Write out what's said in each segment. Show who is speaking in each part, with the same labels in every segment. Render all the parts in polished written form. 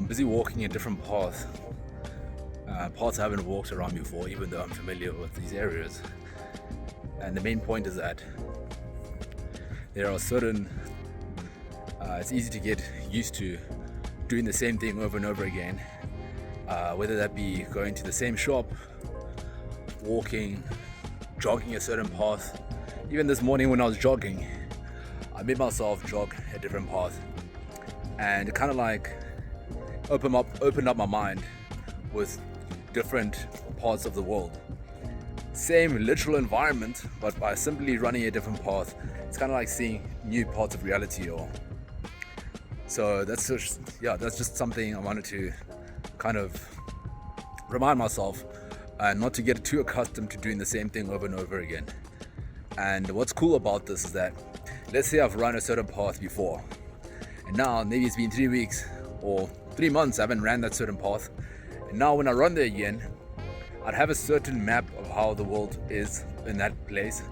Speaker 1: I'm busy walking a different path, paths I haven't walked around before, even though I'm familiar with these areas. And the main point is that there are certain, it's easy to get used to doing the same thing over and over again, whether that be going to the same shop, walking, jogging a certain path. Even this morning when I was jogging, I made myself jog a different path, and it kind of like opened up my mind with different parts of the world. Same literal environment, but by simply running a different path, it's kind of like seeing new parts of reality. So that's just something I wanted to kind of remind myself, and not to get too accustomed to doing the same thing over and over again. And what's cool about this is that, let's say I've run a certain path before, and now maybe it's been 3 weeks or 3 months I haven't ran that certain path, and now when I run there again, I'd have a certain map of how the world is in that place.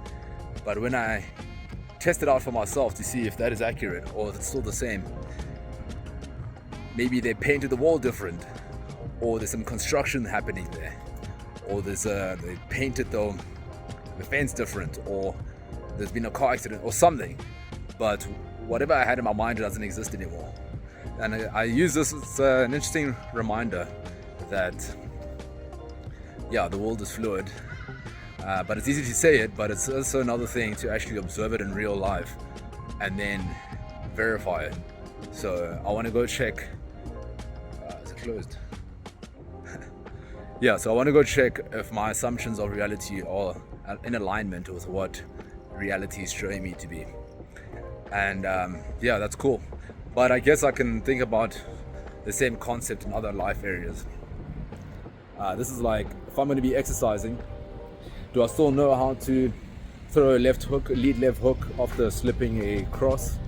Speaker 1: But when I test it out for myself to see if that is accurate or if it's still the same, maybe they painted the wall different, or there's some construction happening there, or they painted the fence different, or there's been a car accident or something. But whatever I had in my mind doesn't exist anymore. And I use this as an interesting reminder that the world is fluid, but it's easy to say it, but it's also another thing to actually observe it in real life and then verify it. So I want to go check. Is it closed? So I want to go check if my assumptions of reality are in alignment with what reality is showing me to be. And that's cool. But I guess I can think about the same concept in other life areas. This is like, if I'm going to be exercising, do I still know how to throw a lead left hook after slipping a cross?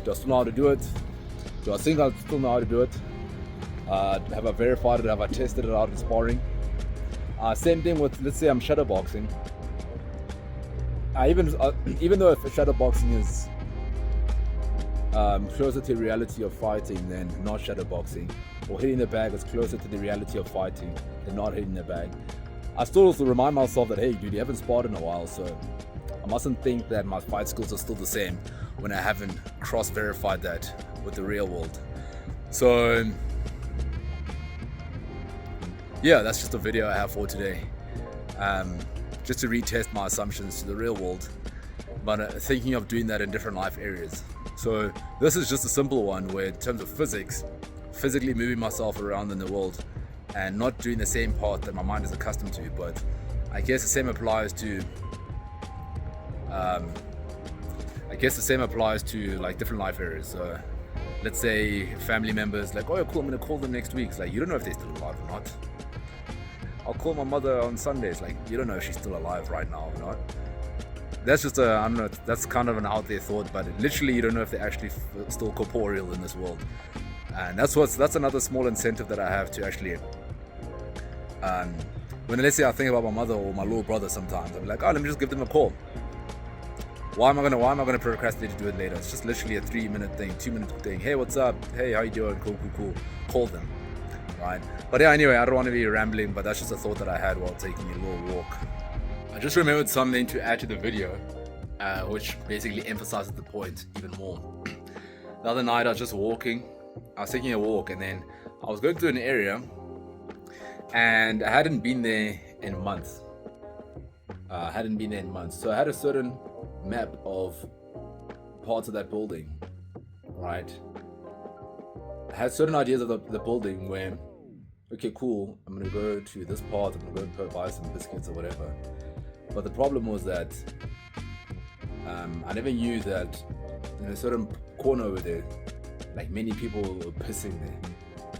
Speaker 1: Do I still know how to do it? Do I think I still know how to do it? Have I verified it? Have I tested it out in sparring? Same thing with, let's say I'm shadowboxing. Even though if shadowboxing is closer to the reality of fighting than not shadowboxing, or hitting the bag is closer to the reality of fighting than not hitting the bag, I still also remind myself that, hey dude, you haven't sparred in a while, so I mustn't think that my fight skills are still the same when I haven't cross-verified that with the real world. So that's just a video I have for today, just to retest my assumptions to the real world, but thinking of doing that in different life areas. So this is just a simple one where, in terms of physically moving myself around in the world and not doing the same path that my mind is accustomed to. But I guess the same applies to like different life areas. So let's say family members, like, oh cool, I'm gonna call them next week. It's like, you don't know if they're still alive or not. I'll call my mother on Sundays. Like, you don't know if she's still alive right now or not. That's just I don't know, that's kind of an out there thought, but literally you don't know if they're actually still corporeal in this world. And that's another small incentive that I have to actually, when let's say I think about my mother or my little brother sometimes, I'm like, oh, let me just give them a call. Why am I gonna procrastinate to do it later? It's just literally a 3-minute thing, 2-minute thing. Hey, what's up? Hey, how you doing? Cool. Call them, right? But anyway, I don't want to be rambling, but that's just a thought that I had while taking a little walk. I just remembered something to add to the video, which basically emphasizes the point even more. The other night I was just walking. I was taking a walk, and then I was going through an area, and I hadn't been there in months. So I had a certain map of parts of that building, right? I had certain ideas of the building where, okay, cool, I'm gonna go to this part, I'm gonna go buy some biscuits or whatever. But the problem was that I never knew that in a certain corner over there, like, many people were pissing there,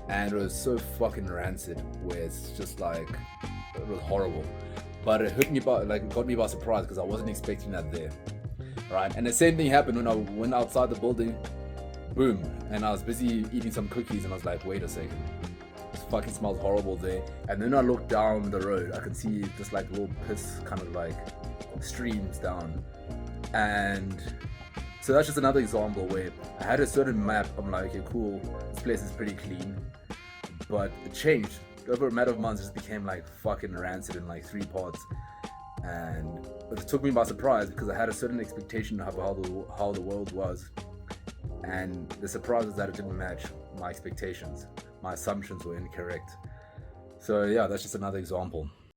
Speaker 1: and it was so fucking rancid, where it's just like, it was horrible. But it got me by surprise, because I wasn't expecting that there, right? And the same thing happened when I went outside the building. Boom, and I was busy eating some cookies, and I was like, wait a second, this fucking smells horrible there. And then I looked down the road, I could see this like little piss kind of like streams down. And so that's just another example where I had a certain map. I'm like, okay, cool, this place is pretty clean. but it changed over a matter of months. It just became like fucking rancid in like 3 parts, and it took me by surprise because I had a certain expectation of how the world was, and the surprise was that it didn't match my expectations. My assumptions were incorrect. So yeah, that's just another example.